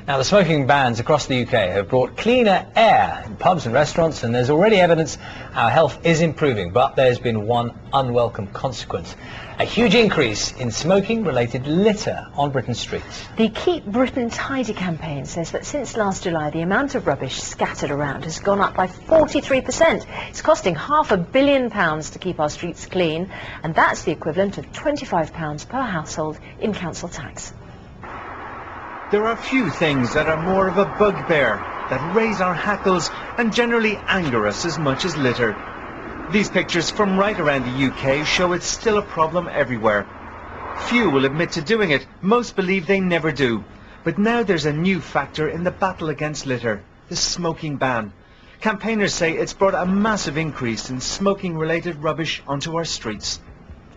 Now, the smoking bans across the UK have brought cleaner air in pubs and restaurants, and there's already evidence our health is improving. But there's been one unwelcome consequence: a huge increase in smoking-related litter on Britain's streets. The Keep Britain Tidy campaign says that since last July, the amount of rubbish scattered around has gone up by 43%. It's costing £500 million to keep our streets clean, and that's the equivalent of £25 per household in council tax. There are few things that are more of a bugbear, that raise our hackles and generally anger us as much as litter. These pictures from right around the UK show it's still a problem everywhere. Few will admit to doing it, most believe they never do. But now there's a new factor in the battle against litter: the smoking ban. Campaigners say it's brought a massive increase in smoking-related rubbish onto our streets.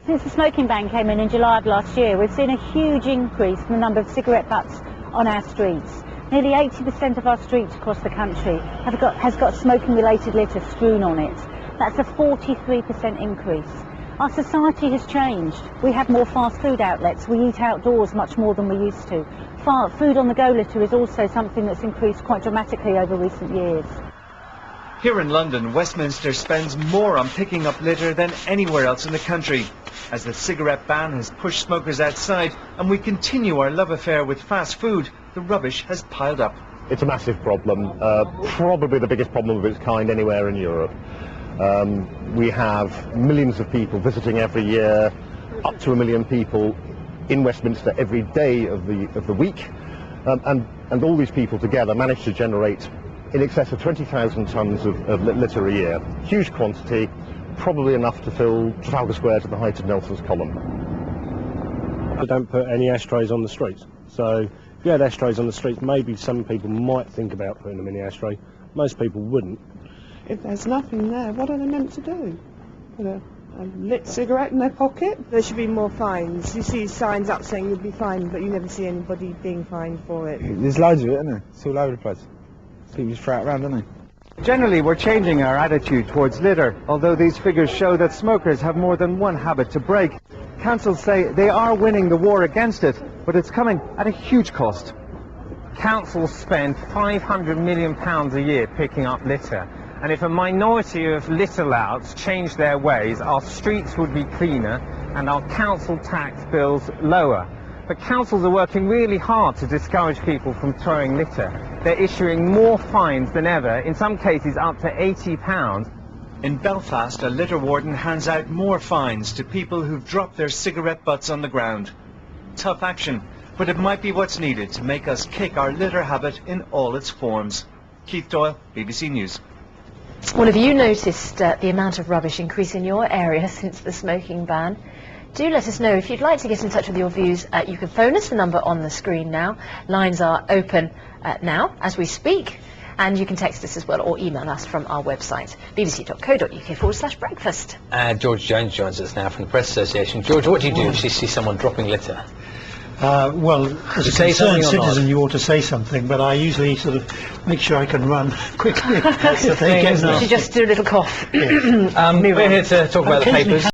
Since the smoking ban came in July of last year, we've seen a huge increase in the number of cigarette butts on our streets. Nearly 80% of our streets across the country has got smoking-related litter strewn on it. That's a 43% increase. Our society has changed. We have more fast food outlets. We eat outdoors much more than we used to. Food on the go litter is also something that's increased quite dramatically over recent years. Here in London, Westminster spends more on picking up litter than anywhere else in the country. As the cigarette ban has pushed smokers outside and we continue our love affair with fast food, the rubbish has piled up. It's a massive problem, probably the biggest problem of its kind anywhere in Europe. We have millions of people visiting every year, up to 1 million people in Westminster every day of the week, and all these people together manage to generate in excess of 20,000 tonnes of litter a year. Huge quantity, probably enough to fill Trafalgar Square to the height of Nelson's Column. I don't put any ashtrays on the streets, so if you had ashtrays on the streets, maybe some people might think about putting them in the ashtray. Most people wouldn't. If there's nothing there, what are they meant to do? Put a lit cigarette in their pocket? There should be more fines. You see signs up saying you'll be fined, but you never see anybody being fined for it. There's loads of it, isn't there? It's all over the place. People just throw it around, don't they? Generally, we're changing our attitude towards litter, although these figures show that smokers have more than one habit to break. Councils say they are winning the war against it, but it's coming at a huge cost. Councils spend £500 million a year picking up litter, and if a minority of litter louts change their ways, our streets would be cleaner and our council tax bills lower. But councils are working really hard to discourage people from throwing litter. They're issuing more fines than ever, in some cases up to £80. In Belfast, a litter warden hands out more fines to people who've dropped their cigarette butts on the ground. Tough action, but it might be what's needed to make us kick our litter habit in all its forms. Keith Doyle, BBC News. Well, have you noticed the amount of rubbish increase in your area since the smoking ban? Do let us know. If you'd like to get in touch with your views, you can phone us, the number on the screen now. Lines are open now as we speak, and you can text us as well or email us from our website, bbc.co.uk/breakfast. George Jones joins us now from the Press Association. George, what do you do if you see someone dropping litter? Well, as a concerned citizen, you ought to say something, but I usually sort of make sure I can run quickly. That's the thing, isn't it? You should just do a little cough. We're here to talk about the papers.